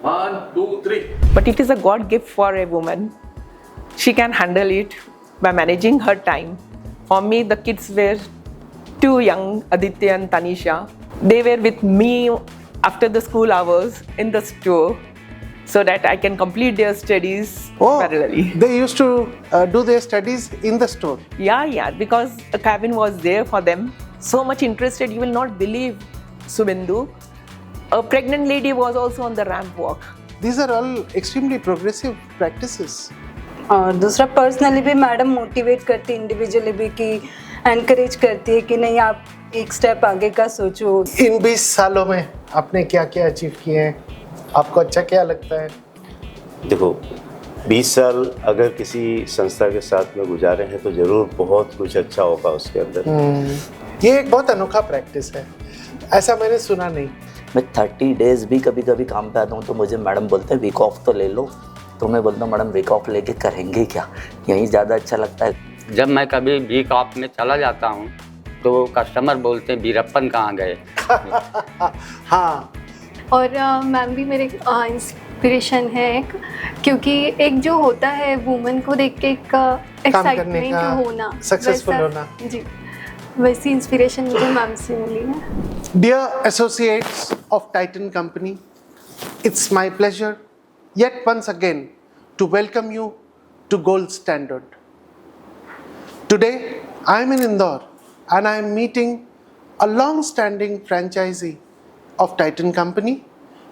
1, 2, 3. But it is a God gift for a woman. She can handle it by managing her time. For me, the kids were too young, Aditya and Tanisha. They were with me after the school hours in the store so that I can complete their studies parallelly. They used to do their studies in the store. Yeah, because a cabin was there for them. So much interested, you will not believe, Subindu. A pregnant lady was also on the ramp walk. These are all extremely progressive practices. और दूसरा personally भी madam motivate करती है, individually भी कि encourage करती है कि नहीं आप एक स्टेप आगे का सोचो। इन 20 सालों में आपने क्या क्या अचीव किए हैं, आपको अच्छा क्या लगता है? देखो 20 साल अगर किसी संस्था के साथ में गुजारे हैं तो जरूर बहुत कुछ अच्छा होगा उसके अंदर। ये एक बहुत अनोखा प्रैक्टिस है, ऐसा मैंने सुना नहीं। मैं 30 डेज भी कभी कभी काम पे आता हूँ तो मुझे मैडम बोलते हैं वीक ऑफ तो ले लो, तो मैं बोलता हूँ मैडम वीक ऑफ लेके करेंगे क्या, यहीं ज़्यादा अच्छा लगता है। जब मैं कभी वीक ऑफ में चला जाता हूँ तो कस्टमर बोलते हैं वीरप्पन कहाँ गए। हाँ, और मैम भी मेरे इंस्पिरेशन है एक, क्योंकि एक जो होता है वुमन को देख के एक एक्साइटमेंट होना, सक्सेसफुल होना, जी वैसी इंस्पिरेशन मुझे मैम से मिली है। Dear associates of Titan Company, it's my pleasure yet once again to welcome you to Gold Standard. Today I am in Indore and I am meeting a long-standing franchisee of Titan Company,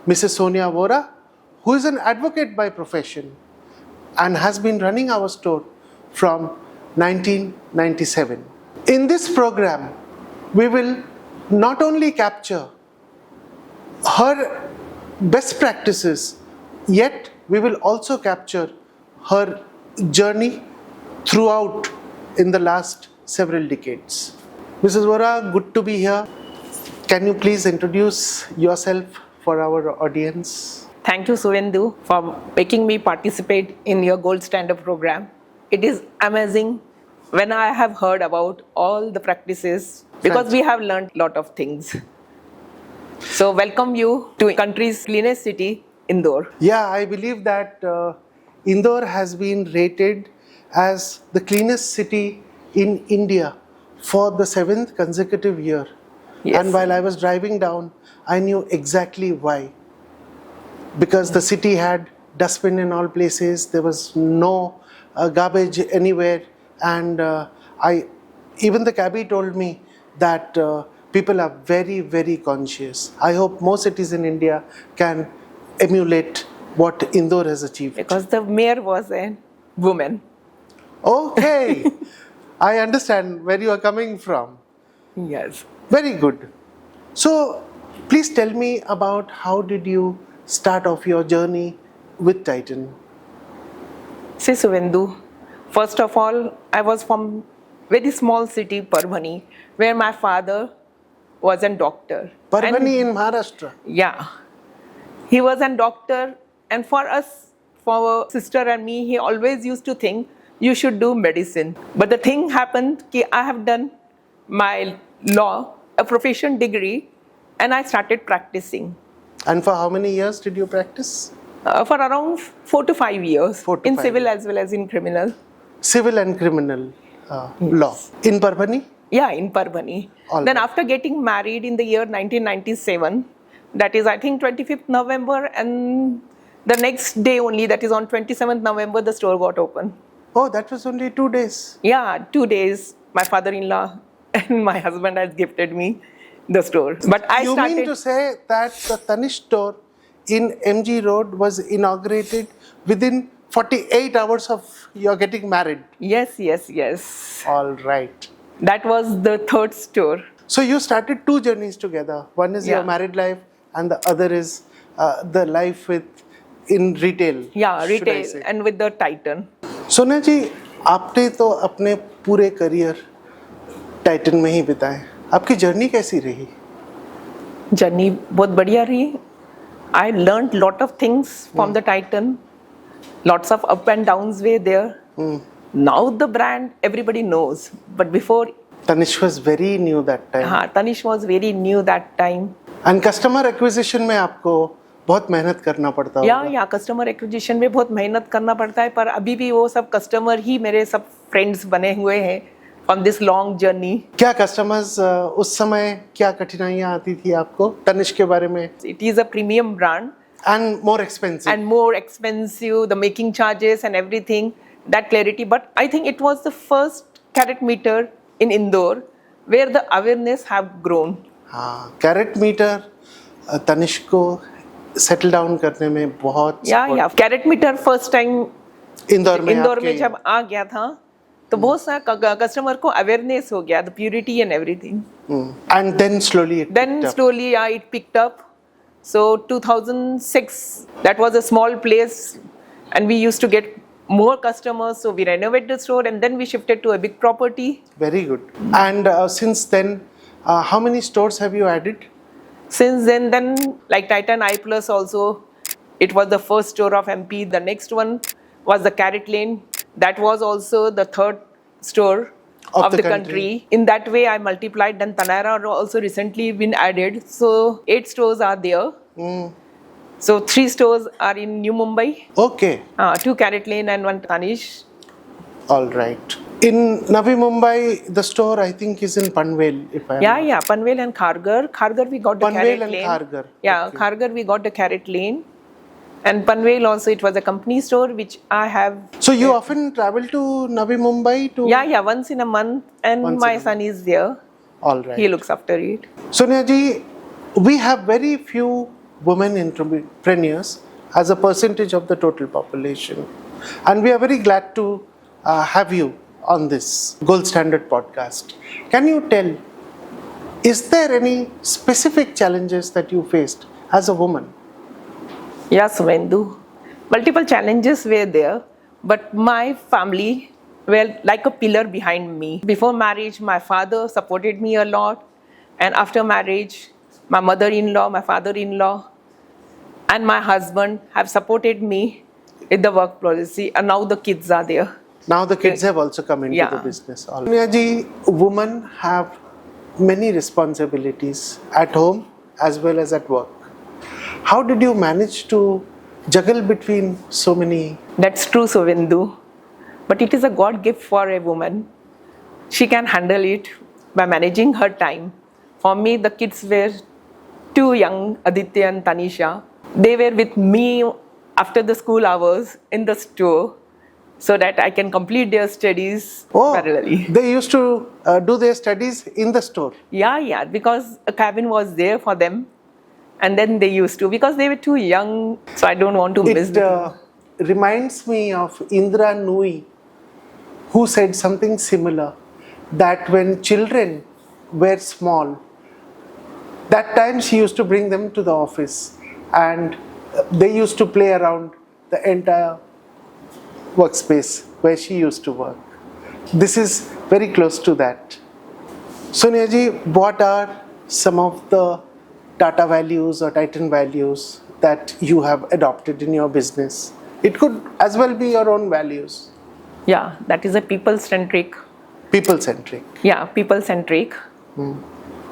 Mrs. Sonia Vora, who is an advocate by profession and has been running our store from 1997. In this program, we will not only capture her best practices, yet we will also capture her journey throughout in the last several decades. Mrs. Vora, good to be here. Can you please introduce yourself for our audience? Thank you, Suvendu, for making me participate in your Gold Standard program. It is amazing when I have heard about all the practices because we have learned a lot of things. So welcome you to country's cleanest city, Indore. Yeah, I believe that Indore has been rated as the cleanest city in India for the 7th consecutive year. Yes. And while I was driving down, I knew exactly why. Because the city had dustbin in all places, there was no garbage anywhere, and even the cabbie told me that people are very, very conscious. I hope more cities in India can emulate what Indore has achieved. Because the mayor was a woman. Okay, I understand where you are coming from. Yes. Very good. So, please tell me about how did you start off your journey with Titan? See, Suvendu, first of all, I was from very small city, Parbhani, where my father was a doctor. Parbhani in Maharashtra? Yeah. He was a doctor, and for us, for our sister and me, he always used to think, you should do medicine. But the thing happened, I have done my law, a profession degree, and I started practicing. And for how many years did you practice? For around 4 to 5 years, 4 to in 5 civil years. as well as in criminal. Civil and criminal law. In Parbhani? Yeah, in Parbhani. All Then right. after getting married in the year 1997, that is I think 25th November, and the next day only, that is on 27th November, the store got open. Oh, that was only 2 days. Yeah, 2 days, my father-in-law and my husband has gifted me the store. But I You started... mean to say that the Tanish store in MG Road was inaugurated within 48 hours of your getting married? Yes. All right. That was the third store. So you started 2 journeys together. One is your Yeah. married life and the other is the life in retail. Yeah, should I retail say. and with the Titan. Sonia जी, आपने तो अपने पूरे career Titan में ही बिताए, आपकी journey कैसी रही? Journey बहुत बढ़िया रही. I learned lot of things from the Titan. Lots of up and downs were there. Now the brand everybody knows, but before Tanish was very new that time. Tanish was very new that time. And customer acquisition में आपको बहुत मेहनत करना पड़ता होगा। या customer acquisition में बहुत मेहनत करना पड़ता है, पर अभी भी वो सब कस्टमर ही मेरे सब फ्रेंड्स बने हुए हैं ऑन दिस लॉन्ग जर्नी. क्या कस्टमर्स उस समय क्या कठिनाइयाँ आती थी आपको तनिष्क के बारे में? It is a premium brand and more expensive. and more expensive, the making charges and everything, that clarity. But I think it was the first carat meter in Indore where the awareness have grown. हाँ, karat meter Tanishq को settle down करने में बहुत या karat meter first time Indore में जब आ गया था तो बहुत सारा कस्टमर को अवेयरनेस हो गया, the purity and everything. And then slowly Slowly it picked up. So 2006, that was a small place and we used to get more customers, so we renovated the store and then we shifted to a big property. Very good. And since then, how many stores have you added? Since then like Titan I Plus also, it was the first store of MP. The next one was the Carrot Lane. That was also the third store of the country. In that way I multiplied. Then Tanara also recently been added. So 8 stores are there. So 3 stores are in New Mumbai. Okay. 2 Carrot Lane and 1 Tanish. All right. In Navi Mumbai, the store I think is in Panvel, if I am Yeah, Panvel and Kharghar. Kharghar we got the Panvel Carrot and Lane. Kharghar. Yeah, Okay. Kharghar we got the Carrot Lane. And Panvel also, it was a company store which I have. So you often travel to Navi Mumbai to? Yeah, once in a month, and Once my in a son is there. All right. He looks after it. Sonia ji, we have very few women entrepreneurs as a percentage of the total population, and we are very glad to have you on this Gold Standard podcast. Can you tell, is there any specific challenges that you faced as a woman? Yes, Vendu. Multiple challenges were there, but my family were like a pillar behind me. Before marriage, my father supported me a lot, and after marriage, my mother-in-law, my father-in-law, and my husband have supported me in the work policy, and now the kids are there. Now the kids have also come into Yeah. the business. Sonia ji, women have many responsibilities at home as well as at work. How did you manage to juggle between so many? That's true, Sovindu. But it is a God gift for a woman. She can handle it by managing her time. For me, the kids were too young, Aditya and Tanisha. They were with me after the school hours in the store so that I can complete their studies parallelly. They used to do their studies in the store. Yeah, because a cabin was there for them. And then they used to, because they were too young, so I don't want to miss It them. reminds me of Indra Nooyi, who said something similar, that when children were small, that time she used to bring them to the office and they used to play around the entire workspace where she used to work. This is very close to that. Sonia ji, what are some of the Tata values or Titan values that you have adopted in your business? It could as well be your own values. Yeah, that is a people-centric. People-centric. Yeah, people-centric.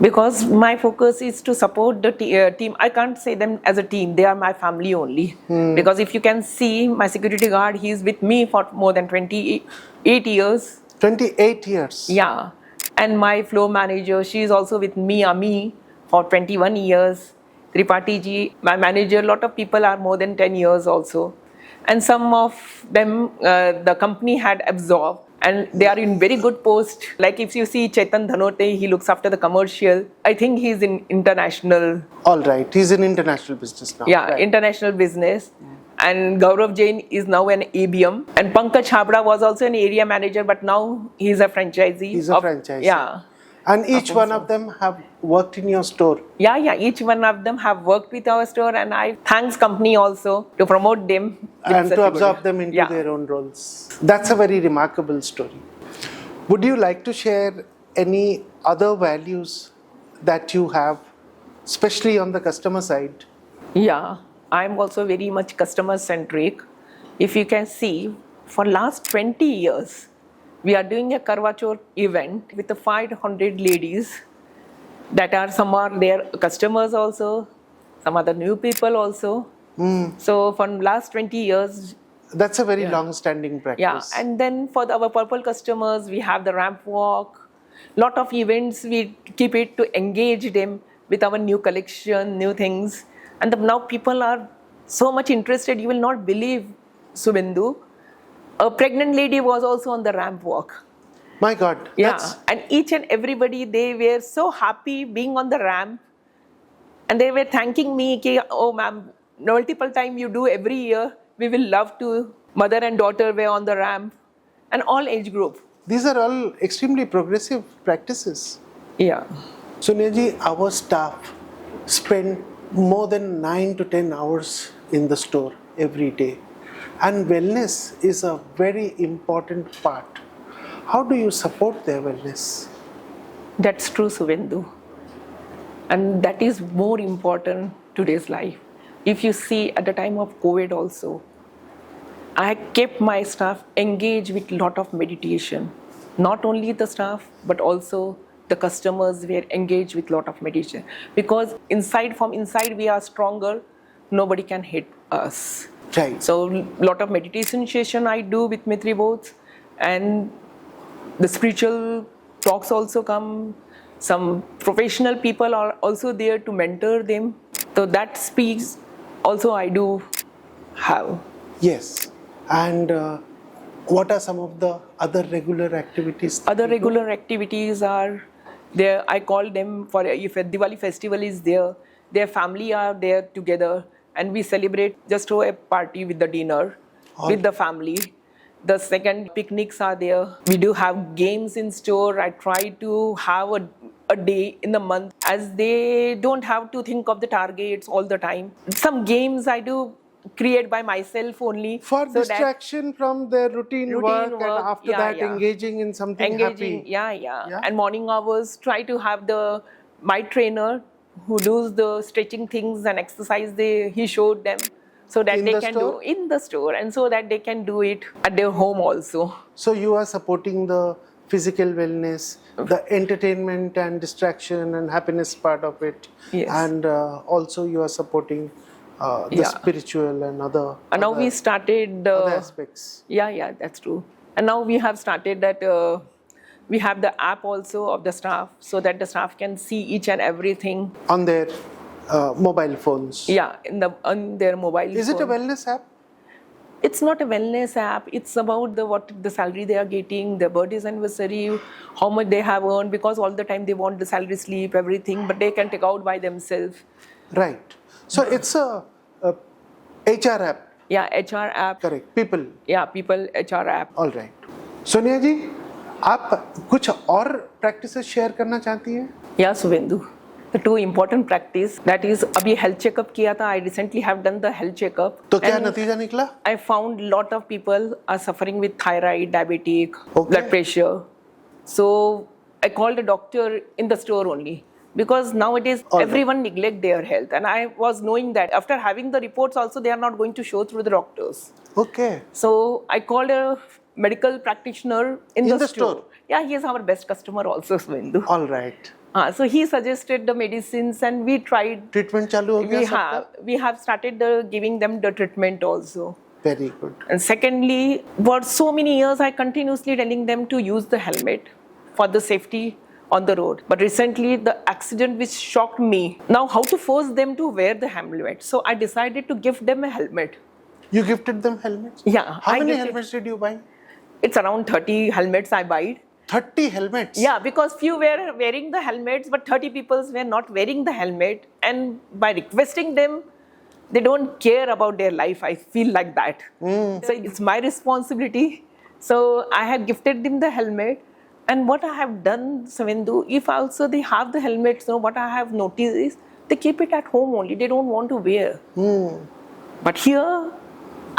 Because my focus is to support the team. I can't say them as a team. They are my family only. Because if you can see, my security guard, he is with me for more than 28 years. 28 years. Yeah. And my floor manager, she is also with me, Ami, for 21 years. Tripathi ji, my manager, lot of people are more than 10 years also. And some of them, the company had absorbed and they are in very good post. Like if you see Chetan Dhanote, he looks after the commercial. I think he's in international. All right. He's in international business now. Yeah, Right. international business. And Gaurav Jain is now an ABM. And Pankaj Habra was also an area manager, but now he's a franchisee. He's a franchisee. Yeah. And each one of them have worked in your store. Yeah, each one of them have worked with our store, and I thanks company also to promote them with And such to a absorb good- them into Yeah. their own roles. That's a very remarkable story. Would you like to share any other values that you have, especially on the customer side? Yeah, I'm also very much customer centric. If you can see, for last 20 years, we are doing a Karwa Chauth event with the 500 ladies that are, some are their customers also, some other new people also. So for last 20 years, That's a very long-standing practice. yeah. And then for our purple customers, we have the ramp walk. Lot of events we keep it to engage them with our new collection, new things. And now people are so much interested. You will not believe, Subindu. A pregnant lady was also on the ramp walk. My God. Yeah, That's, and each and everybody, they were so happy being on the ramp, and they were thanking me, ki, oh ma'am, multiple time you do every year, we will love to. Mother and daughter were on the ramp, and all age group. these are all extremely progressive practices. Yeah. Sonia ji, our staff spend more than 9 to 10 hours in the store every day. And wellness is a very important part. How do you support their wellness? That's true, Suvendu. And that is more important today's life. If you see at the time of COVID also, I kept my staff engaged with lot of meditation. Not only the staff, but also the customers were engaged with lot of meditation. Because from inside we are stronger, nobody can hit us. Right. So lot of meditation session I do with Mitri both, and the spiritual talks also come. Some professional people are also there to mentor them. So that speaks also I do have. Yes. And what are some of the other regular activities? Other regular activities are there. I call them for if a Diwali festival is there, their family are there together, and we celebrate just through a party with the dinner with the family. The second, picnics are there. We do have games in store. I try to have a day in the month as they don't have to think of the targets all the time. Some games I do create by myself only. For so that distraction from their routine work, and after yeah, that yeah. engaging in something Engaging, happy. yeah. And morning hours, try to have my trainer who does the stretching things and exercise he showed them, so that In they the can store? do in the store, and so that they can do it at their home also. So you are supporting the physical wellness, the entertainment and distraction and happiness part of it. Yes. And also you are supporting the Yeah. spiritual and other, And now other, we started other aspects. yeah, that's true. And now we have started that we have the app also of the staff, so that the staff can see each and everything. On their mobile phones. Yeah, on their mobile. Is it a phone. wellness app? It's not a wellness app. It's about what the salary they are getting, their birthday anniversary, how much they have earned, because all the time they want the salary slip, everything, but they can take out by themselves. Right. So it's a HR app. Yeah, HR app. Correct. People. Yeah, people HR app. All right. Sonia ji, आप कुछ और practices share करना चाहती हैं? Yeah, Suvendu. The two important practice, that is, अभी health checkup किया था. I recently have done the health checkup. तो क्या And नतीजा निकला? I found lot of people are suffering with thyroid, diabetic, Okay. blood pressure. So I called a doctor in the store only, because nowadays All right. everyone neglect their health, and I was knowing that after having the reports also they are not going to show through the doctors. Okay. So I called a medical practitioner in the store. Yeah, he is our best customer also, Svendu. All right. So he suggested the medicines, and we tried. Treatment चालू हो गया We have started giving them the treatment also. Very good. And secondly, for so many years, I continuously telling them to use the helmet for the safety on the road. But recently, the accident which shocked me. Now, how to force them to wear the helmet? So I decided to give them a helmet. You gifted them helmets? Yeah. How I many gifted- helmets did you buy? It's around 30 helmets I buy. 30 helmets? Yeah, because few were wearing the helmets, but 30 people were not wearing the helmet. And by requesting them, they don't care about their life. I feel like that. So it's my responsibility. So I have gifted them the helmet. And what I have done, Savindu, if also they have the helmets, so what I have noticed is they keep it at home only. They don't want to wear. But here,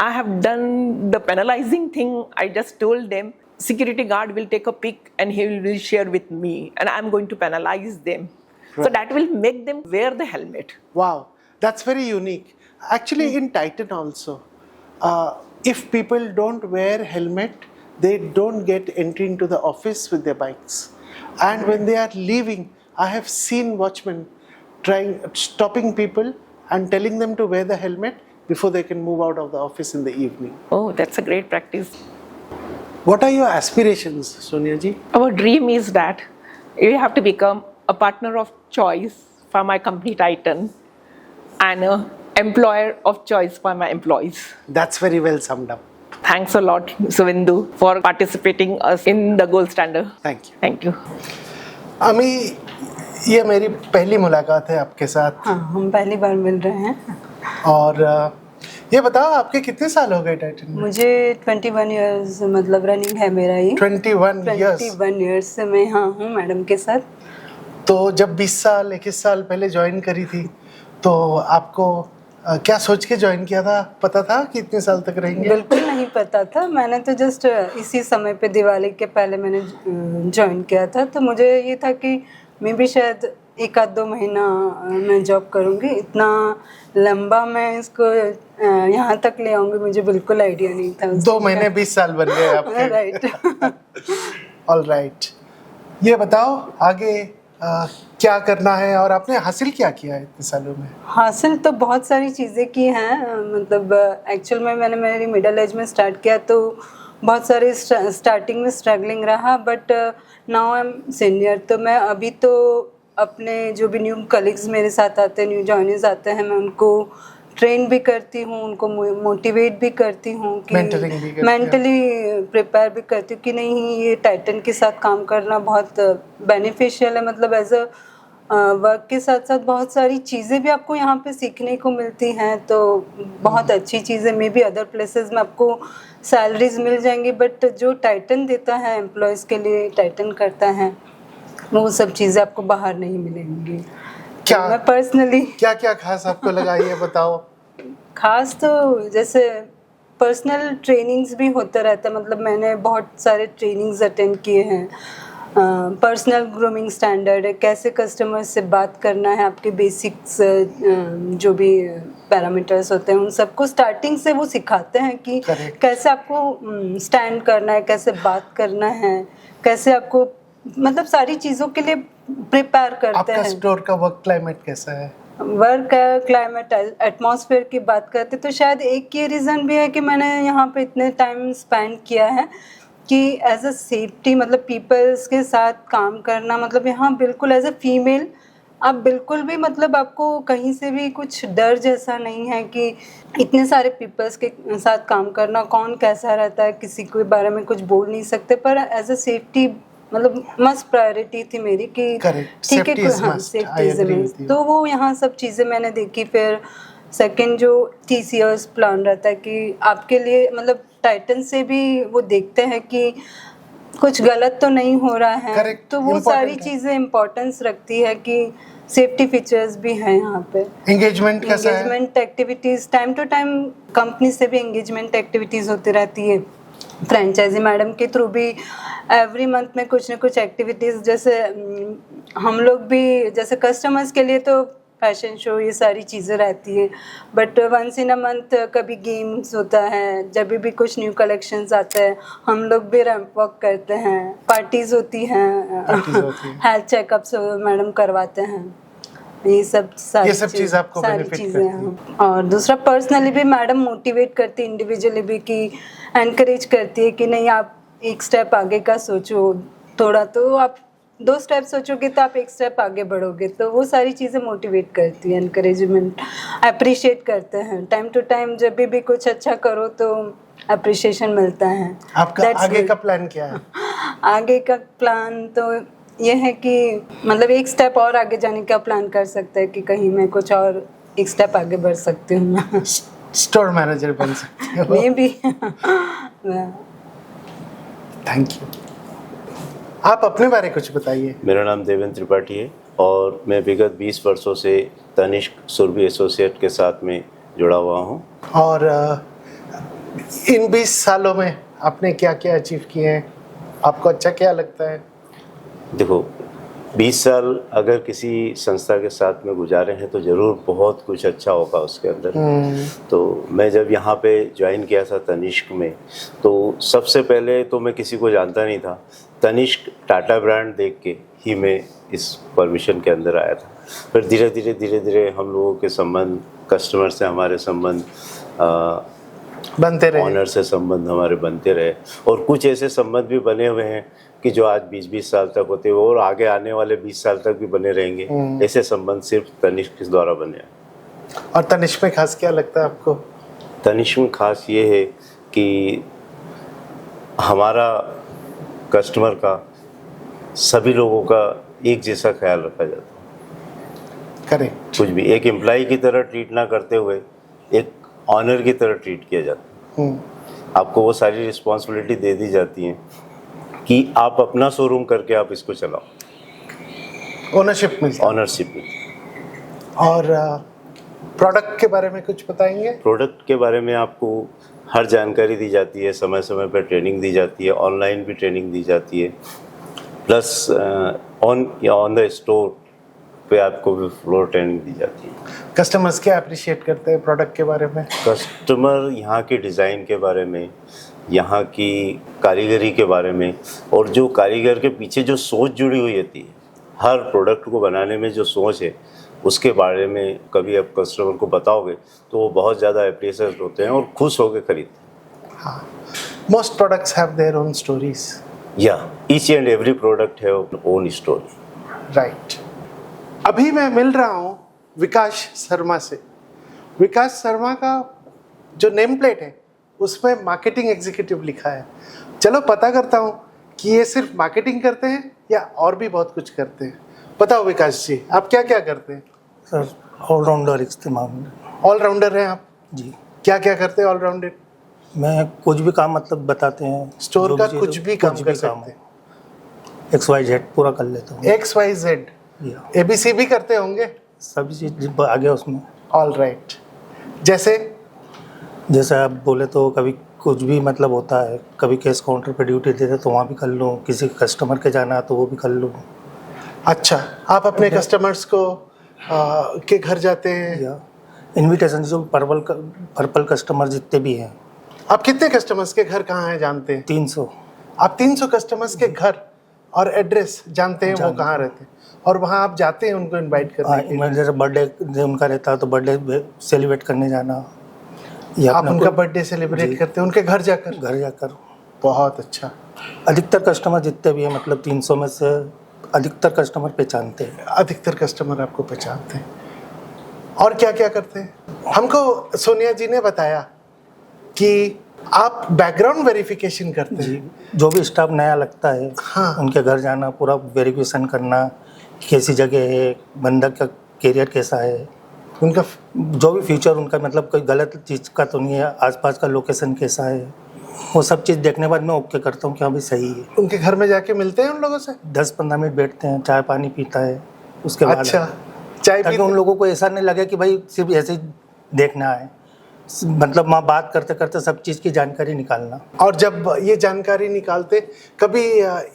I have done the penalizing thing. I just told them, security guard will take a pic and he will share with me, and I'm going to penalize them. So that will make them wear the helmet. Wow, that's very unique. Actually, in Titan also, if people don't wear helmet, they don't get entry into the office with their bikes. And when they are leaving, I have seen watchmen stopping people and telling them to wear the helmet before they can move out of the office in the evening. Oh, that's a great practice. What are your aspirations, Sonia ji? Our dream is that we have to become a partner of choice for my company Titan and an employer of choice for my employees. That's very well summed up. Thanks a lot, Suvindu, for participating us in the Gold Standard. Thank you. Thank you. अमी, ये मेरी पहली मुलाकात है आपके साथ हाँ, हम पहली बार मिल रहे हैं। और ये बताओ आपके कितने साल हो गए टाइटन में? मुझे 21 इयर्स मतलब रनिंग है मेरा ये। 21 years. 21 इयर्स से मैं यहाँ हूँ मैडम के साथ। तो जब 20 साल 21 साल पहले ज्वाइन करी थी तो आपको क्या सोच के ज्वाइन किया था? पता था कि इतने साल तक रहेंगे? बिल्कुल नहीं पता था, मैंने तो जस्ट इसी समय पे दिवाली के पहले मैंने ज्वाइन किया था। तो मुझे ये था कि मैं भी शायद 1-2 महीना मैं जॉब करूँगी, इतना लंबा मैं इसको यहाँ तक ले आऊँगी मुझे बिल्कुल आइडिया नहीं था। 2 महीने 20 साल बन गए आपके। राइट। ऑल राइट, ये बताओ आगे क्या करना है और आपने हासिल क्या किया है इतने सालों में? हासिल तो बहुत सारी चीज़ें की हैं, मतलब एक्चुअल में मैंने मेरी मिडिल एज में स्टार्ट किया तो बहुत सारे स्टार्टिंग में स्ट्रगलिंग रहा, but now I am senior. तो मैं अभी तो अपने जो भी न्यू कलीग्स मेरे साथ आते हैं, न्यू जॉइनर्स आते हैं, मैं उनको ट्रेन भी करती हूँ, उनको मोटिवेट भी करती हूँ कि मेंटली प्रिपेयर भी करती हूँ कि नहीं ये टाइटन के साथ काम करना बहुत बेनिफिशियल है। मतलब एज अ वर्क के साथ साथ बहुत सारी चीज़ें भी आपको यहाँ पे सीखने को मिलती हैं, तो बहुत अच्छी चीज़ें। मे बी अदर प्लेसेस में आपको सैलरीज मिल जाएंगी, बट जो टाइटन देता है एम्प्लॉयज़ के लिए, टाइटन करता है, वो सब चीज़ें आपको बाहर नहीं मिलेंगी। क्या मैं पर्सनली क्या क्या खास आपको लगा ये बताओ? खास तो जैसे पर्सनल ट्रेनिंग्स भी होता रहता है, मतलब मैंने बहुत सारे ट्रेनिंग्स अटेंड किए हैं। पर्सनल ग्रूमिंग स्टैंडर्ड है, कैसे कस्टमर से बात करना है, आपके बेसिक्स जो भी पैरामीटर्स होते हैं उन सबको स्टार्टिंग से वो सिखाते हैं कि कैसे आपको स्टैंड करना है, कैसे बात करना है, कैसे आपको मतलब सारी चीज़ों के लिए प्रिपेयर करते हैं। आपका स्टोर का वर्क क्लाइमेट कैसा है? वर्क क्लाइमेट एटमॉस्फेयर की बात करते तो शायद एक ये रीज़न भी है कि मैंने यहाँ पे इतने टाइम स्पेंड किया है कि एज अ सेफ्टी, मतलब पीपल्स के साथ काम करना, मतलब यहाँ बिल्कुल एज अ फीमेल आप बिल्कुल भी मतलब आपको कहीं से भी कुछ डर जैसा नहीं है कि इतने सारे पीपल्स के साथ काम करना, कौन कैसा रहता है किसी के बारे में कुछ बोल नहीं सकते, पर एज अ सेफ्टी मतलब मस्ट प्रायोरिटी थी मेरी कि ठीक है, हाँ सेफ्टी। तो वो यहाँ सब चीज़ें मैंने देखी। फिर सेकंड जो 30 इयर्स प्लान रहता है कि आपके लिए मतलब टाइटन से भी वो देखते हैं कि कुछ गलत तो नहीं हो रहा है, तो वो सारी चीज़ें इम्पोर्टेंस रखती है कि सेफ्टी फीचर्स भी हैं यहाँ पे। एंगेजमेंट कैसा है? Engagement activities time to time company से भी एंगेजमेंट एक्टिविटीज़ होती रहती है। फ्रेंचाइजी मैडम के थ्रू भी एवरी मंथ में कुछ ना कुछ एक्टिविटीज़, जैसे हम लोग भी जैसे कस्टमर्स के लिए तो फैशन शो ये सारी चीज़ें रहती है, but once in a month कभी गेम्स होता है, जब भी कुछ न्यू कलेक्शंस आते हैं हम लोग भी रैंप वॉक करते हैं, पार्टीज़ होती हैं, हेल्थ चेकअप्स मैडम करवाते हैं, ये सब चीज़ आपको सारी चीज़ें हैं। और दूसरा पर्सनली भी मैडम मोटिवेट करती है, इंडिविजुअली भी कि एनकरेज करती है कि नहीं आप एक स्टेप आगे का सोचो, थोड़ा तो आप 2 स्टेप सोचोगे तो आप 1 स्टेप आगे बढ़ोगे, तो वो सारी चीज़ें मोटिवेट करती है, एनकरेजमेंट अप्रिशिएट करते हैं। टाइम टू टाइम जब भी कुछ अच्छा करो तो अप्रिशिएशन मिलता है। आपका आगे का प्लान क्या है? आगे का प्लान तो ये है कि मतलब 1 स्टेप और आगे जाने का प्लान कर सकते हैं कि कहीं मैं कुछ और 1 स्टेप आगे बढ़ सकती हूँ। स्टोर मैनेजर बन सकती हो? May be. Thank you. आप अपने बारे में कुछ बताइए। मेरा नाम देवेंद्र त्रिपाठी है और मैं विगत 20 वर्षों से तनिष्क सुरभि एसोसिएट के साथ में जुड़ा हुआ हूँ। और इन 20 सालों में आपने क्या क्या अचीव किए हैं? आपको अच्छा क्या लगता है? देखो, 20 साल अगर किसी संस्था के साथ में गुजारे हैं तो ज़रूर बहुत कुछ अच्छा होगा उसके अंदर। तो मैं जब यहाँ पे ज्वाइन किया था तनिष्क में, तो सबसे पहले तो मैं किसी को जानता नहीं था। तनिष्क टाटा ब्रांड देख के ही मैं इस परमिशन के अंदर आया था। फिर धीरे धीरे हम लोगों के संबंध, कस्टमर से हमारे संबंध, बनते रहे। ऑनर से संबंध हमारे बनते रहे, और कुछ ऐसे संबंध भी बने हुए हैं कि जो आज 20-20 साल तक होते हैं और आगे आने वाले 20 साल तक भी बने रहेंगे। ऐसे संबंध सिर्फ तनिष्क के द्वारा बने हैं। और तनिष्क में खास क्या लगता है आपको? तनिष्क में खास ये है कि हमारा कस्टमर का, सभी लोगों का एक जैसा ख्याल रखा जाता है। करेक्ट। कुछ भी एक एम्प्लॉय की तरह ट्रीट ना करते हुए एक ऑनर की तरह ट्रीट किया जाता है। आपको वो सारी रिस्पॉन्सिबिलिटी दे दी जाती है कि आप अपना शोरूम करके आप इसको चलाओ। ओनरशिप मिलती है। ऑनरशिप में। और प्रोडक्ट के बारे में कुछ बताएंगे? प्रोडक्ट के बारे में आपको हर जानकारी दी जाती है, समय समय पर ट्रेनिंग दी जाती है, ऑनलाइन भी ट्रेनिंग दी जाती है, प्लस ऑन द स्टोर पे आपको भी फ्लोर ट्रेनिंग दी जाती है। कस्टमर्स क्या अप्रिशिएट करते हैं प्रोडक्ट के बारे में? कस्टमर यहाँ की डिज़ाइन के बारे में, यहाँ की कारीगरी के बारे में, और जो कारीगर के पीछे जो सोच जुड़ी हुई होती है, हर प्रोडक्ट को बनाने में जो सोच है उसके बारे में कभी आप कस्टमर को बताओगे तो वो बहुत ज़्यादा अप्रिशिएट होते हैं और खुश होकर खरीदते हैं। हाँ, most products have their own stories. या each and every product have own story. Right. अभी मैं मिल रहा हूँ विकास शर्मा से। विकास शर्मा का जो नेम प्लेट है उसमें मार्केटिंग एग्जीक्यूटिव लिखा है। चलो पता करता हूँ कि ये सिर्फ मार्केटिंग करते हैं या और भी बहुत कुछ करते हैं। बताओ विकास जी, आप क्या क्या करते हैं? सर ऑलराउंडर इस्तेमाल। ऑलराउंडर हैं आप जी। क्या क्या करते हैं ऑलराउंडर? मैं कुछ भी काम मतलब बताते हैं, स्टोर का कुछ भी काम कर सकते हैं। XYZ पूरा कर लेता हूँ। XYZ या ABC भी करते होंगे? सभी चीज आ गया उसमें। All right. जैसे जैसे आप बोले तो कभी कुछ भी मतलब होता है, कभी कैश काउंटर पे ड्यूटी देते तो वहाँ भी कर लूँ, किसी कस्टमर के जाना तो वो भी कर लूँ। अच्छा, आप अपने कस्टमर्स को के घर जाते हैं? या इनविटेशन जो पर्पल कस्टमर जितने भी हैं। आप कितने कस्टमर्स के घर कहाँ हैं जानते हैं? 300। आप 300 कस्टमर्स के घर और एड्रेस जानते हैं, वो कहाँ रहते हैं, और वहाँ आप जाते हैं उनको इनवाइट करने के लिए? जैसे बर्थडे उनका रहता है तो बर्थडे सेलिब्रेट करने जाना, या आप उनका बर्थडे सेलिब्रेट करते हैं उनके घर जाकर? बहुत अच्छा। अधिकतर कस्टमर जितने भी हैं मतलब 300 में से अधिकतर कस्टमर पहचानते हैं। अधिकतर कस्टमर आपको पहचानते हैं। और क्या क्या करते हैं? हमको सोनिया जी ने बताया कि आप बैकग्राउंड वेरिफिकेशन करते हैं। जो भी स्टाफ नया लगता है, हाँ, उनके घर जाना, पूरा वेरिफिकेशन करना, कैसी जगह है, बंदा का कैरियर कैसा है, उनका जो भी फ्यूचर उनका मतलब कोई गलत चीज़ का तो नहीं है, आसपास का लोकेशन कैसा है, वो सब चीज़ देखने के बाद मैं ओके करता हूँ कि हाँ भाई सही है। उनके घर में जाके मिलते हैं उन लोगों से? 10-15 मिनट बैठते हैं, चाय पानी पीता है, उसके बाद अच्छा, चाय ताकि पीते उन लोगों को ऐसा नहीं लगे कि भाई सिर्फ ऐसे ही देखना है, मतलब वहाँ बात करते करते सब चीज़ की जानकारी निकालना। और जब ये जानकारी निकालते, कभी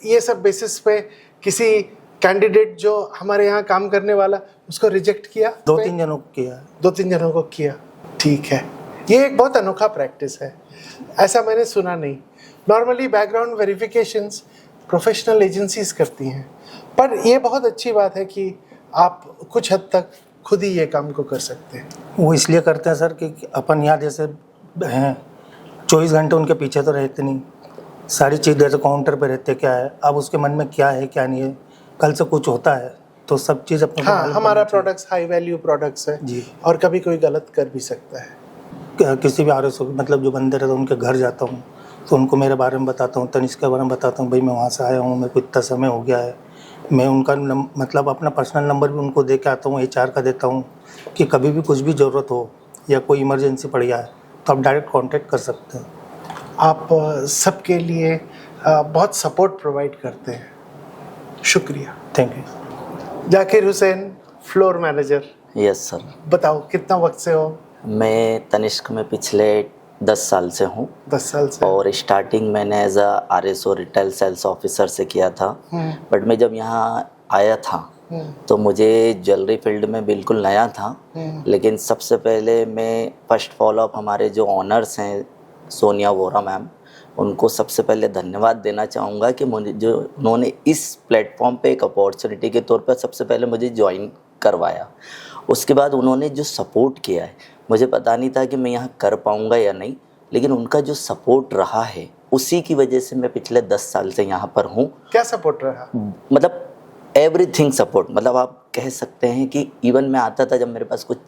ये सब बेसिस पे किसी कैंडिडेट जो हमारे यहाँ काम करने वाला, उसको रिजेक्ट किया? 2-3 जनों को किया। 2-3 जनों को किया। ठीक है, ये एक बहुत अनोखा प्रैक्टिस है, ऐसा मैंने सुना नहीं। Normally background verifications professional agencies करती हैं, पर ये बहुत अच्छी बात है कि आप कुछ हद तक खुद ही ये काम को कर सकते हैं। वो इसलिए करते हैं सर कि अपन यहाँ जैसे हैं 24 घंटे उनके पीछे तो रहते नहीं, सारी चीज़ जैसे काउंटर पे रहते, क्या है अब उसके मन में क्या है क्या नहीं है, कल से कुछ होता है तो सब चीज़ अपने को हाँ, मालूम हमारा करना चाहिए। प्रोडक्ट्स हाई वैल्यू प्रोडक्ट्स है जी। और कभी कोई गलत कर भी सकता है। किसी भी RSO मतलब जो बंदे रहते हैं उनके घर जाता हूँ तो उनको मेरे बारे में बताता हूँ, तनिष्क के बारे में बताता हूँ, भाई मैं वहाँ से आया हूँ, मेरे को इतना समय हो गया है। मैं उनका मतलब अपना पर्सनल नंबर भी उनको दे के आता हूँ, HR का देता हूँ कि कभी भी कुछ भी ज़रूरत हो या कोई इमरजेंसी पड़ जाए तो आप डायरेक्ट कांटेक्ट कर सकते हैं। आप सबके लिए बहुत सपोर्ट प्रोवाइड करते हैं, शुक्रिया। Thank you. Zakir Hussain, floor manager. Yes sir. बताओ कितना वक्त से हो? मैं तनिष्क में पिछले 10 साल से हूँ। 10 साल से। और स्टार्टिंग मैंने as a RSO retail sales officer से किया था, बट मैं जब यहाँ आया था तो मुझे ज्वेलरी फील्ड में बिल्कुल नया था। लेकिन सबसे पहले मैं फर्स्ट फॉलोअप हमारे जो ऑनर्स हैं सोनिया वोरा मैम, उनको सबसे पहले धन्यवाद देना चाहूँगा कि मुझे जो उन्होंने इस प्लेटफॉर्म पे एक अपॉर्चुनिटी के तौर पर सबसे पहले मुझे ज्वाइन करवाया। उसके बाद उन्होंने जो सपोर्ट किया है, मुझे पता नहीं था कि मैं यहाँ कर पाऊँगा या नहीं, लेकिन उनका जो सपोर्ट रहा है उसी की वजह से मैं पिछले 10 साल से यहाँ पर हूँ। क्या सपोर्ट रहा? मतलब एवरीथिंग सपोर्ट, मतलब आप कह सकते हैं कि इवन मैं आता था जब मेरे पास कुछ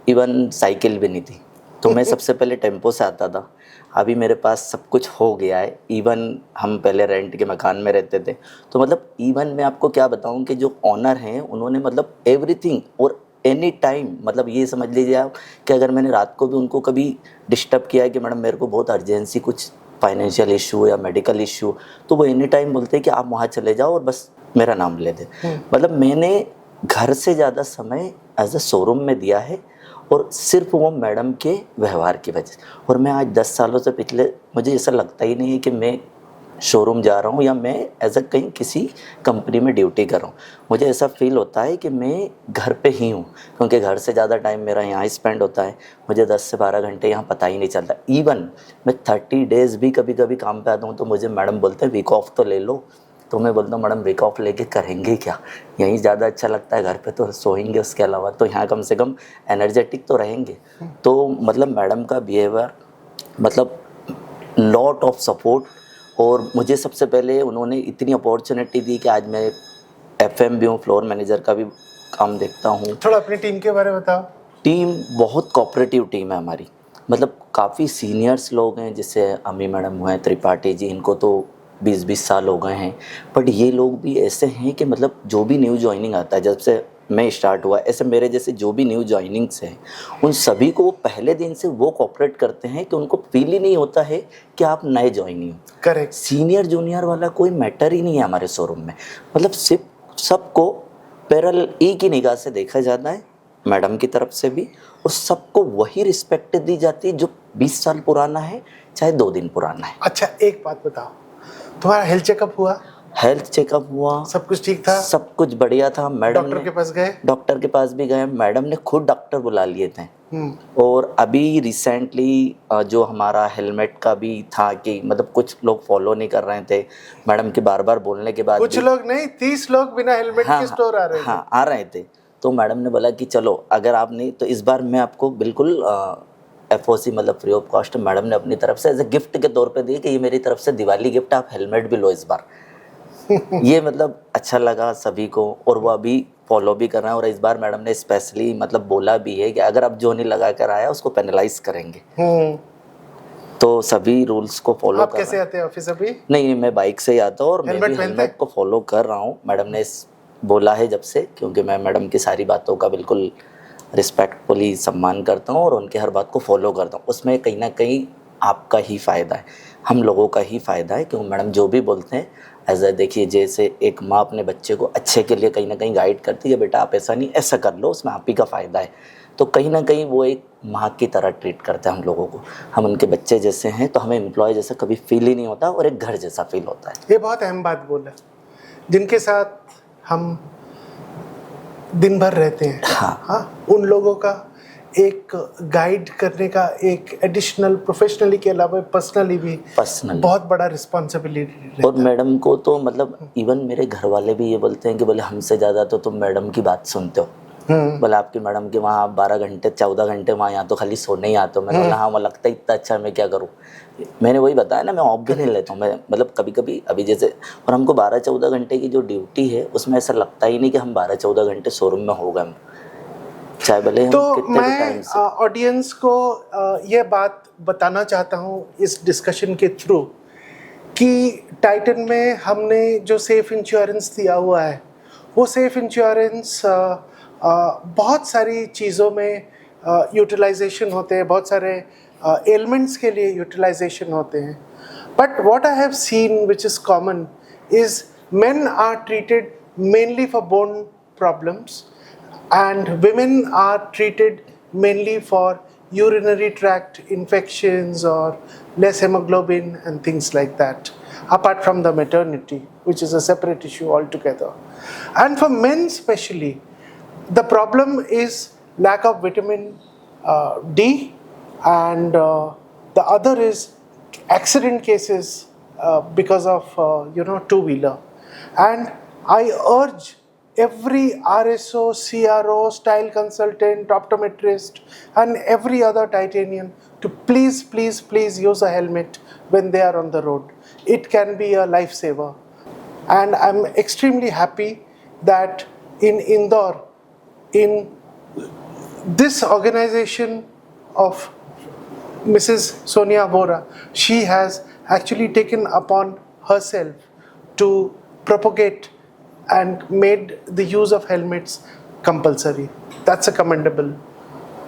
इवन साइकिल भी नहीं थी, तो मैं सबसे पहले टेम्पो से आता था। अभी मेरे पास सब कुछ हो गया है, इवन हम पहले रेंट के मकान में रहते थे। तो मतलब इवन मैं आपको क्या बताऊं कि जो ऑनर हैं उन्होंने मतलब एवरीथिंग और एनी टाइम, मतलब ये समझ लीजिए आप कि अगर मैंने रात को भी उनको कभी डिस्टर्ब किया है कि मैडम मेरे को बहुत अर्जेंसी कुछ फाइनेंशियल इशू या मेडिकल इशू, तो वो एनी टाइम बोलते हैं कि आप वहाँ चले जाओ और बस मेरा नाम ले दे। मतलब मैंने घर से ज़्यादा समय एज अ शोरूम में दिया है, और सिर्फ वो मैडम के व्यवहार की वजह से। और मैं आज 10 सालों से पिछले, मुझे ऐसा लगता ही नहीं है कि मैं शोरूम जा रहा हूँ या मैं एज अ कहीं किसी कंपनी में ड्यूटी कर रहा हूँ। मुझे ऐसा फील होता है कि मैं घर पे ही हूँ, क्योंकि घर से ज़्यादा टाइम मेरा यहाँ स्पेंड होता है। मुझे 10 से 12 घंटे यहाँ पता ही नहीं चलता। इवन मैं 30 डेज़ भी कभी कभी काम पे आता हूँ तो मुझे मैडम बोलते हैं वीक ऑफ तो ले लो, तो मैं बोलता हूँ मैडम वीक ऑफ लेके करेंगे क्या, यहीं ज़्यादा अच्छा लगता है, घर पे तो सोएंगे उसके अलावा, तो यहाँ कम से कम एनर्जेटिक तो रहेंगे। तो मतलब मैडम का बिहेवियर, मतलब लॉट ऑफ सपोर्ट। और मुझे सबसे पहले उन्होंने इतनी अपॉर्चुनिटी दी कि आज मैं FM भी हूँ, फ्लोर मैनेजर का भी काम देखता हूँ। थोड़ा अपनी टीम के बारे में बताओ। टीम बहुत कोऑपरेटिव टीम है हमारी, मतलब काफ़ी सीनियर्स लोग हैं, जैसे अम्मी मैडम हुए, त्रिपाठी जी, इनको तो 20-20 साल हो गए हैं। बट ये लोग भी ऐसे हैं कि मतलब जो भी न्यू ज्वाइनिंग आता है, जब से मैं स्टार्ट हुआ, ऐसे मेरे जैसे जो भी न्यू ज्वाइनिंग्स हैं उन सभी को वो पहले दिन से वो कोऑपरेट करते हैं कि उनको फील ही नहीं होता है कि आप नए ज्वाइनिंग हो। करेक्ट। सीनियर जूनियर वाला कोई मैटर ही नहीं है हमारे शोरूम में, मतलब सिर्फ सबको पैरेलल एक ही निगाह से देखा जाता है, मैडम की तरफ से भी, और सबको वही रिस्पेक्ट दी जाती है जो 20 साल पुराना है चाहे 2 दिन पुराना है। अच्छा, एक बात बताओ, तुम्हारा हेल्थ चेकअप हुआ? हेल्थ चेकअप हुआ, सब कुछ ठीक था? सब कुछ बढ़िया था। मैडम डॉक्टर के पास गए? डॉक्टर के पास भी गए, मैडम ने खुद डॉक्टर बुला लिए थे। और अभी रिसेंटली जो हमारा हेलमेट का भी था कि मतलब कुछ लोग फॉलो नहीं कर रहे थे, मैडम के बार बार बोलने के बाद कुछ लोग नहीं, 30 लोग बिना हेलमेट के स्टोर आ रहे थे। हाँ, आ रहे थे। तो मैडम ने बोला कि चलो अगर आप नहीं, तो इस बार मैं आपको बिल्कुल FOC मतलब फ्री ऑफ कॉस्ट मैडम ने अपनी तरफ से एज ए गिफ्ट के तौर पे दी कि ये मेरी तरफ से दिवाली गिफ्ट, आप हेलमेट भी लो इस बार। ये मतलब अच्छा लगा सभी को, और वो अभी फॉलो भी कर रहे हैं। और इस बार मैडम ने स्पेशली मतलब बोला भी है कि अगर आप जो नहीं लगा कर आया उसको पेनलाइज करेंगे। तो सभी रूल्स को फॉलो आप कैसे आते हैं ऑफिस अभी? नहीं, मैं बाइक से ही आता हूँ और मैं भी हेलमेट को फॉलो कर रहा हूँ। मैडम ने बोला है जब से, क्योंकि मैं मैडम की सारी बातों का बिल्कुल रिस्पेक्टफुली सम्मान करता हूँ और उनके हर बात को फॉलो करता हूँ। उसमें कहीं ना कहीं आपका ही फ़ायदा है, हम लोगों का ही फ़ायदा है, क्योंकि मैडम जो भी बोलते हैं एज ए, देखिए जैसे एक माँ अपने बच्चे को अच्छे के लिए कहीं ना कहीं गाइड करती है, बेटा आप ऐसा नहीं ऐसा कर लो, उसमें आप ही का फ़ायदा है। तो कहीं ना कहीं वो एक माँ की तरह ट्रीट करते हैं हम लोगों को, हम उनके बच्चे जैसे हैं, तो हमें एम्प्लॉय जैसा कभी फील ही नहीं होता और एक घर जैसा फील होता है। ये बहुत अहम बात बोला, जिनके साथ हम दिन भर रहते हैं। हाँ, उन लोगों का एक गाइड करने का एक एडिशनल, प्रोफेशनली के अलावा पर्सनली भी बहुत बड़ा रिस्पॉन्सिबिलिटी रहता है। और मैडम को तो मतलब इवन मेरे घर वाले भी ये बोलते हैं कि बोले हमसे ज़्यादा तो तुम मैडम की बात सुनते हो। बोले आपकी मैडम के वहाँ 12 घंटे 14 घंटे वहाँ, यहाँ तो खाली सोने ही आते हो। मैंने बोला हाँ, वहाँ लगता है इतना अच्छा, मैं क्या करूँ। मैंने वही बताया ना, मैं ऑफ भी नहीं लेता हूँ मैं, मतलब कभी कभी अभी जैसे, और हमको 12-14 घंटे की जो ड्यूटी है उसमें ऐसा लगता ही नहीं कि हम 12-14 घंटे शोरूम में हो गए, चाहे भले हम तो कितने भी मैं टाइम से। ऑडियंस को ये बात बताना चाहता हूँ इस डिस्कशन के थ्रू कि टाइटन में हमने जो सेफ इंश्योरेंस दिया हुआ है, वो सेफ इंश्योरेंस बहुत सारी चीज़ों में यूटिलाइजेशन होते हैं, बहुत सारे एलिमेंट्स के लिए यूटिलाइजेशन होते हैं। But what I have seen which is common is men are treated mainly for bone problems and women are treated mainly for urinary tract infections or less hemoglobin and things like that, apart from the maternity, which is a separate issue altogether. And for men especially, the problem is lack of vitamin D, and the other is accident cases because of two-wheeler. And I urge every RSO, CRO, style consultant, optometrist, and every other titanian to please use a helmet when they are on the road. It can be a lifesaver. And I'm extremely happy that in Indore, in this organization of Mrs. Sonia Vora, she has actually taken upon herself to propagate and made the use of helmets compulsory. That's a commendable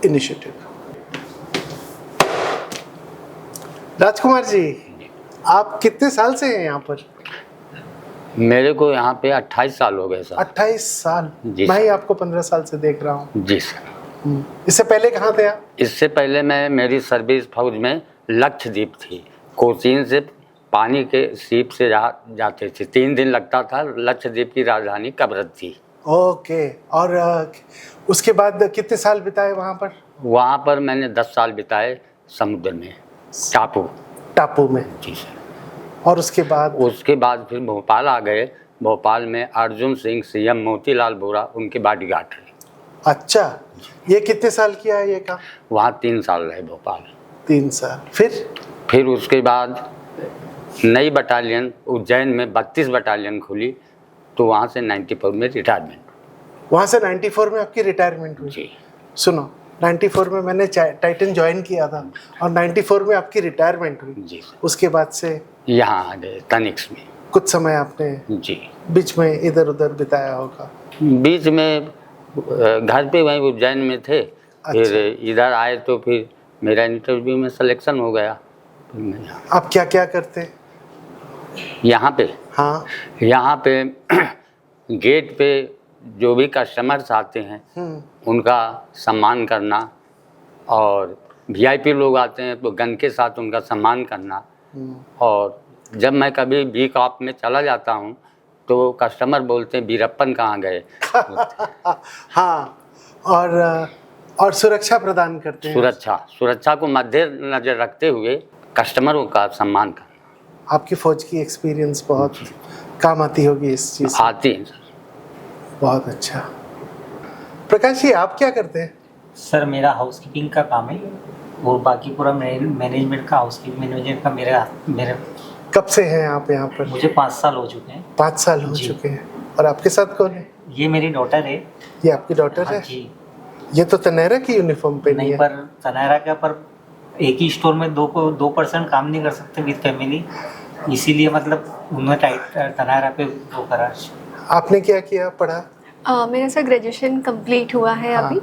initiative. Rajkumar ji, आप कितने साल से हैं यहाँ पर? मेरे को यहाँ पे 28 साल हो गए सर। 28 साल? जी मैं ही सर। आपको 15 साल से देख रहा हूँ। जी सर। इससे पहले कहाँ थे आप? इससे पहले मेरी सर्विस फौज में लक्षद्वीप थी। कोचीन से पानी के सीप से जाते थे, 3 दिन लगता था। लक्षद्वीप की राजधानी कबरत थी। ओके। और उसके बाद कितने साल बिताए वहाँ पर? वहाँ पर मैंने 10 साल बिताए समुद्र में, टापू में। जी सर। और उसके बाद फिर भोपाल आ गए। भोपाल में अर्जुन सिंह, सीएम मोतीलाल वोरा उनके बॉडीगार्ड रहे। अच्छा, ये कितने साल किया है ये काम? वहाँ 3 साल रहे भोपाल। 3 साल। फिर उसके बाद नई बटालियन उज्जैन में 32 बटालियन खुली, तो वहाँ से 94 में रिटायरमेंट। वहाँ से 94 में आपकी रिटायरमेंट हुई? जी। सुनो, 94 में मैंने टाइटन ज्वाइन किया था और 94 में आपकी रिटायरमेंट हुई। जी। उसके बाद से यहाँ आ गए तनिक्स में। कुछ समय आपने जी बीच में इधर उधर बिताया होगा? बीच में घर पे वहीं उज्जैन में थे। फिर इधर आए तो फिर मेरा इंटरव्यू में सिलेक्शन हो गया। फिर मैं आप क्या क्या करते यहाँ पे? हाँ, यहाँ पे गेट पे जो भी कस्टमर्स आते हैं उनका सम्मान करना, और वीआईपी लोग आते हैं तो गन के साथ उनका सम्मान करना। और जब मैं कभी वीक ऑफ में चला जाता हूँ तो कस्टमर बोलते हैं वीरप्पन कहाँ गए। हाँ, और सुरक्षा प्रदान करते हैं। सुरक्षा को मद्देनजर रखते हुए कस्टमरों का सम्मान करना। आपकी फौज की एक्सपीरियंस बहुत काम आती होगी इस चीज़ से। आती है सर। बहुत अच्छा। प्रकाश जी, आप क्या करते हैं? सर मेरा हाउसकीपिंग का काम है और बाकी पूरा मैनेजमेंट का, हाउसकीपिंग मैनेजमेंट का मेरे कब से हैं आप यहाँ पर? मुझे 5 साल हो चुके हैं। 5 साल हो चुके हैं। और आपके साथ कौन है? ये मेरी डॉटर है। ये आपकी डॉटर है? जी। ये तो तनेरा की यूनिफॉर्म पे नहीं, पर तनेरा का, पर एक ही स्टोर में 2% काम नहीं कर सकते विद फैमिली, इसीलिए मतलब उन्होंने तनेरा पे वो करा। आपने क्या किया, पढ़ा? मेरा सर ग्रेजुएशन कंप्लीट हुआ है अभी।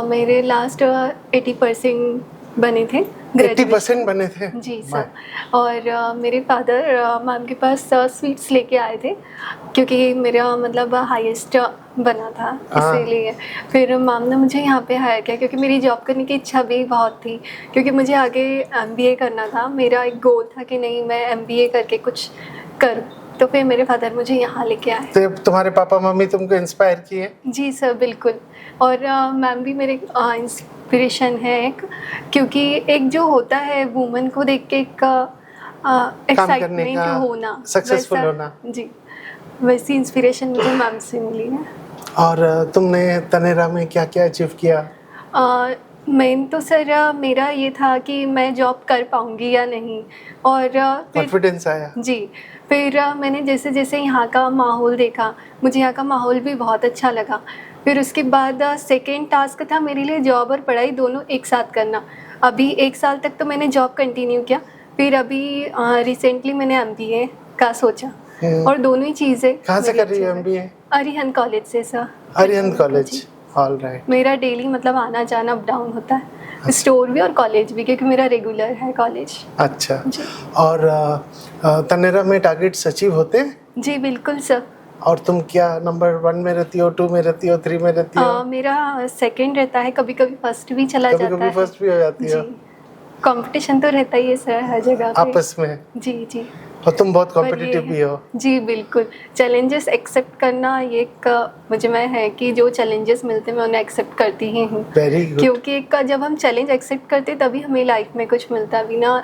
मेरे लास्ट 80% बने थे। 80% बने थे? जी सर। और मेरे फादर मैम के पास स्वीट्स लेके आए थे क्योंकि मेरा मतलब हाईएस्ट बना था, इसीलिए फिर मैम ने मुझे यहाँ पे हायर किया क्योंकि मेरी जॉब करने की इच्छा भी बहुत थी, क्योंकि मुझे आगे MBA करना था। मेरा एक गोल था कि नहीं, मैं MBA करके कुछ करूँ, तो फिर मेरे फादर मुझे यहाँ लेके आए। तो तुम्हारे पापा मम्मी तुमको इंस्पायर किए? जी सर, बिल्कुल। और मैम भी मेरे इंस्पिरेशन है एक, क्योंकि एक जो होता है वुमन को देख के एक एक्साइटमेंट होना, सक्सेसफुल होना। जी, वैसी इंस्पिरेशन मुझे मैम से मिली है। और तुमने तनेरा में क्या क्या अचीव किया? मेन तो सर मेरा ये था कि मैं जॉब कर पाऊँगी या नहीं, और कॉन्फिडेंस आया? जी। फिर मैंने जैसे जैसे यहाँ का माहौल देखा, मुझे यहाँ का माहौल भी बहुत अच्छा लगा। फिर उसके बाद सेकेंड टास्क था मेरे लिए जॉब और पढ़ाई दोनों एक साथ करना। अभी 1 साल तक तो मैंने जॉब कंटिन्यू किया, फिर अभी रिसेंटली मैंने MBA का सोचा, और दोनों ही चीज़ें। कहाँ से कर रही है MBA? अरिहंत कॉलेज से sir. Arihant college, all right. मेरा डेली मतलब आना जाना अप डाउन होता है, स्टोर भी और कॉलेज भी, क्योंकि मेरा रेगुलर है कॉलेज। अच्छा। और तनेरा में टारगेट्स अचीव होते हैं? जी बिल्कुल सर। और तुम क्या नंबर 1 में रहती हो, 2 में रहती हो, 3 में रहती हो? मेरा सेकंड रहता है, कभी कभी फर्स्ट भी चला जाता है। कभी फर्स्ट भी हो जाती हो? कंपटीशन तो रहता ही है सर हर जगह पे। आपस में? जी जी। और तुम बहुत कॉम्पिटिटिव भी हो? जी बिल्कुल। चैलेंजेस एक्सेप्ट करना ये एक मुझ में है कि जो चैलेंजेस मिलते हैं मैं उन्हें एक्सेप्ट करती ही हूँ। Very good. क्योंकि एक जब हम चैलेंज एक्सेप्ट करते तभी हमें लाइफ में कुछ मिलता है, बिना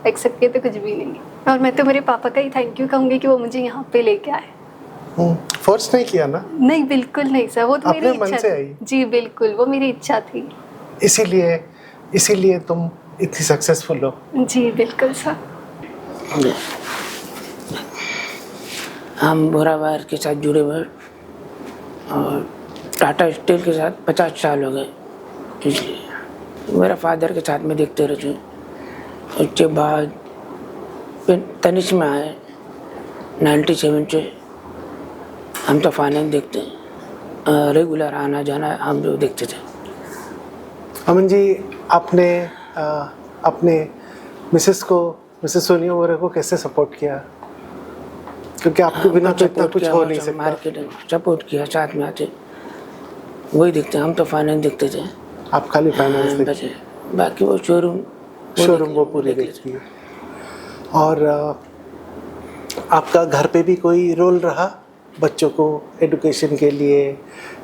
एक्सेप्ट किए तो कुछ भी नहीं। और मैं तो मेरे पापा का ही थैंक यू कहूँगी कि वो मुझे यहाँ पे लेके आए। फोर्स नहीं किया ना, नहीं बिल्कुल नहीं सर, वो तो मेरी अपने मन इच्छा से थी। आई। जी बिल्कुल, वो मेरी इच्छा थी। इसीलिए तुम इतनी सक्सेसफुल हो। जी बिल्कुल सर। हम बोरावायर के साथ जुड़े हुए और टाटा स्टील के साथ 50 साल हो गए, इसलिए मेरा फादर के साथ में देखते रहे। उसके बाद फिर तनिष्क में आए 97 से। हम तो फाइनेंस देखते हैं, रेगुलर आना जाना हम जो देखते थे। अमन जी, आपने अपने मिसेस सोनिया वोरा को कैसे सपोर्ट किया? क्योंकि आपके बिना तो इतना कुछ हो नहीं सकता। मार्केटिंग सपोर्ट किया, साथ में आते वही देखते, हम तो फाइनेंस देखते थे। आप खाली फाइनेंस देखते, बाकी वो शोरूम वो पूरी देखती है। और आपका घर पे भी कोई रोल रहा बच्चों को एजुकेशन के लिए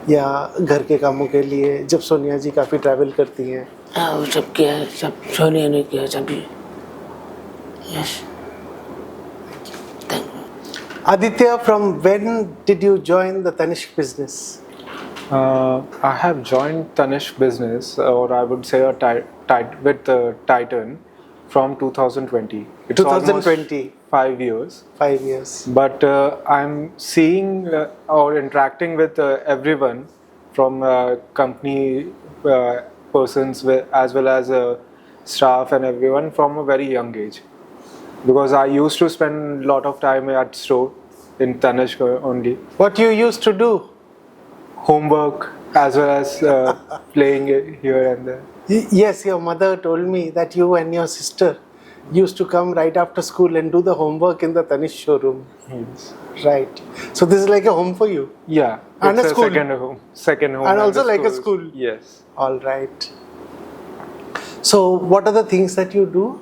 या घर के कामों के लिए, जब सोनिया जी काफ़ी ट्रैवल करती हैं? हाँ, वो सब किया है, सब सोनिया ने किया सभी। Yes. Aditya, from when did you join the Tanishq business? I have joined Tanishq business, or I would say with Titan from 2020. It's 2020. 5 years. 5 years. But I'm seeing or interacting with everyone from company persons as well as staff and everyone from a very young age. Because I used to spend a lot of time at store in Tanishq only. What you used to do? Homework as well as playing here and there. Yes, your mother told me that you and your sister used to come right after school and do the homework in the Tanishq showroom. Yes. Right. So this is like a home for you. Yeah. And it's a school. Second home. And also a like a school. Yes. All right. So what are the things that you do?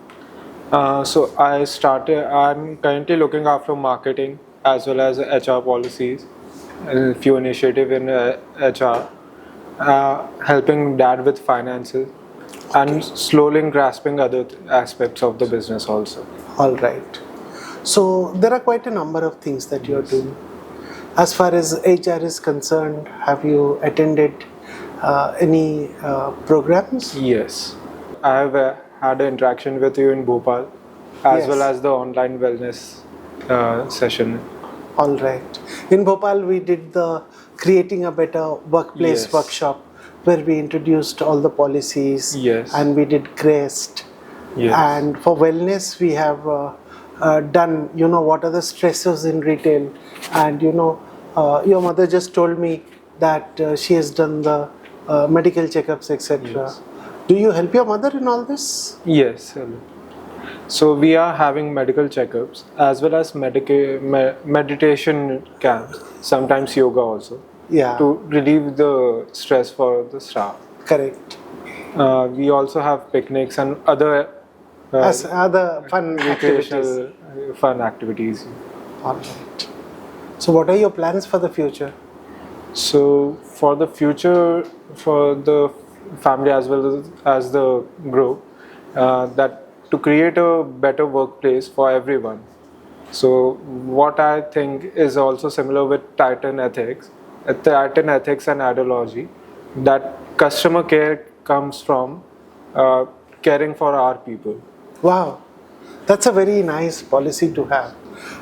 I'm currently looking after marketing as well as HR policies, and a few initiatives in HR, helping dad with finances, and slowly grasping other aspects of the business also. All right. So there are quite a number of things that you are doing. As far as HR is concerned, have you attended any programs? Yes. I have had an interaction with you in Bhopal, as Yes. well as the online wellness session. All right. In Bhopal, we did the Creating a Better Workplace Yes. workshop, where we introduced all the policies. Yes. And we did CREST. Yes. And for wellness, we have done, what are the stressors in retail. And, your mother just told me that she has done the medical checkups, etc. Yes. Do you help your mother in all this? Yes. Hello. So we are having medical checkups as well as meditation camps, sometimes yoga also, Yeah. to relieve the stress for the staff. Correct. We also have picnics and other As other fun activities. recreational fun activities. All right. So what are your plans for the future? So for the future, for the family as well as the group, that to create a better workplace for everyone. So what I think is also similar with Titan Ethics and ideology, that customer care comes from caring for our people. Wow, that's a very nice policy to have,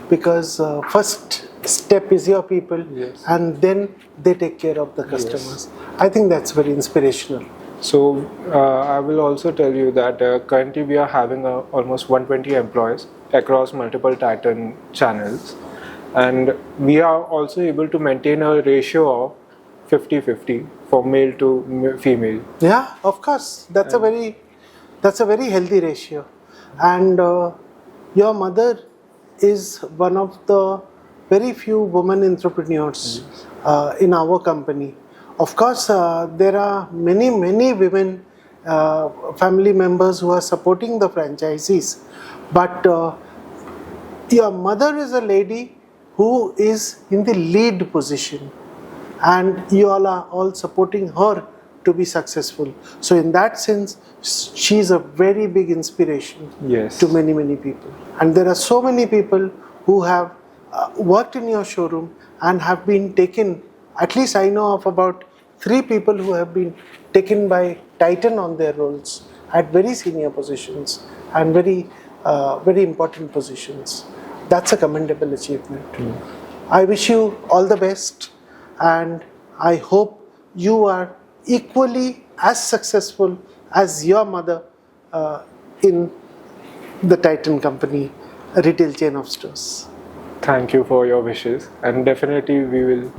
because first step is your people, Yes. and then they take care of the customers. I think that's very inspirational. So I will also tell you that currently we are having almost 120 employees across multiple Titan channels, and we are also able to maintain a ratio of 50-50 for male to female. Yeah, of course, that's a very healthy ratio. And your mother is one of the very few women entrepreneurs in our company. Of course, there are many women family members who are supporting the franchisees, but your mother is a lady who is in the lead position, and you all are all supporting her to be successful. So in that sense, she is a very big inspiration Yes. to many people. And there are so many people who have worked in your showroom and have been taken, at least I know of about 3 people who have been taken by Titan on their roles at very senior positions and very important positions. That's a commendable achievement. I wish you all the best, and I hope you are equally as successful as your mother in the Titan Company, a retail chain of stores. Thank you for your wishes, and definitely we will